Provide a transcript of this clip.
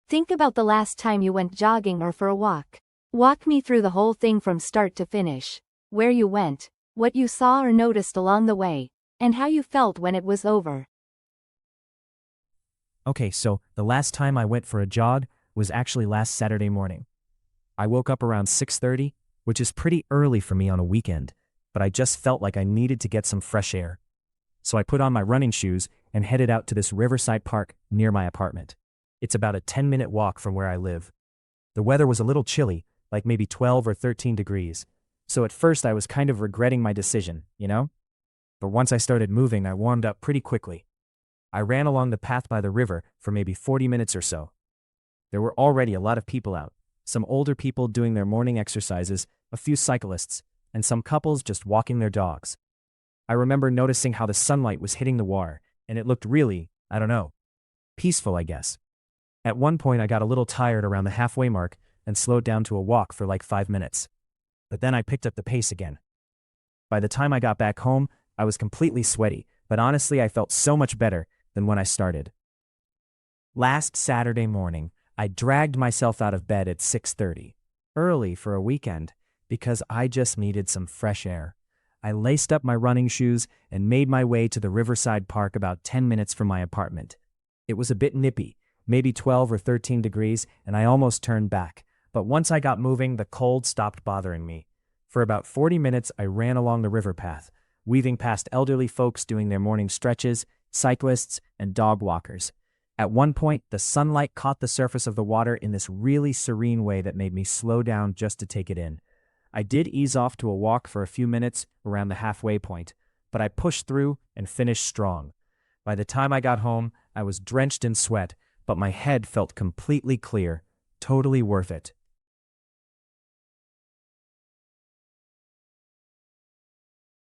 Think about the last time you went jogging or for a walk. Walk me through the whole thing from start to finish. Where you went, what you saw or noticed along the way, and how you felt when it was over. Okay, so the last time I went for a jog was actually last Saturday morning. I woke up around 6:30, which is pretty early for me on a weekend, but I just felt like I needed to get some fresh air. So I put on my running shoes and headed out to this riverside park near my apartment. It's about a 10-minute walk from where I live. The weather was a little chilly, like maybe 12 or 13 degrees, so at first I was kind of regretting my decision, you know? But once I started moving, I warmed up pretty quickly. I ran along the path by the river for maybe 40 minutes or so. There were already a lot of people out, some older people doing their morning exercises, a few cyclists, and some couples just walking their dogs. I remember noticing how the sunlight was hitting the water, and it looked really, I don't know, peaceful, I guess. At one point I got a little tired around the halfway mark and slowed down to a walk for like 5 minutes. But then I picked up the pace again. By the time I got back home, I was completely sweaty, but honestly I felt so much better than when I started. Last Saturday morning, I dragged myself out of bed at 6:30, early for a weekend, because I just needed some fresh air. I laced up my running shoes and made my way to the Riverside Park about 10 minutes from my apartment. It was a bit nippy, maybe 12 or 13 degrees, and I almost turned back. But once I got moving, the cold stopped bothering me. For about 40 minutes, I ran along the river path, weaving past elderly folks doing their morning stretches, cyclists, and dog walkers. At one point, the sunlight caught the surface of the water in this really serene way that made me slow down just to take it in. I did ease off to a walk for a few minutes around the halfway point, but I pushed through and finished strong. By the time I got home, I was drenched in sweat, but my head felt completely clear, totally worth it.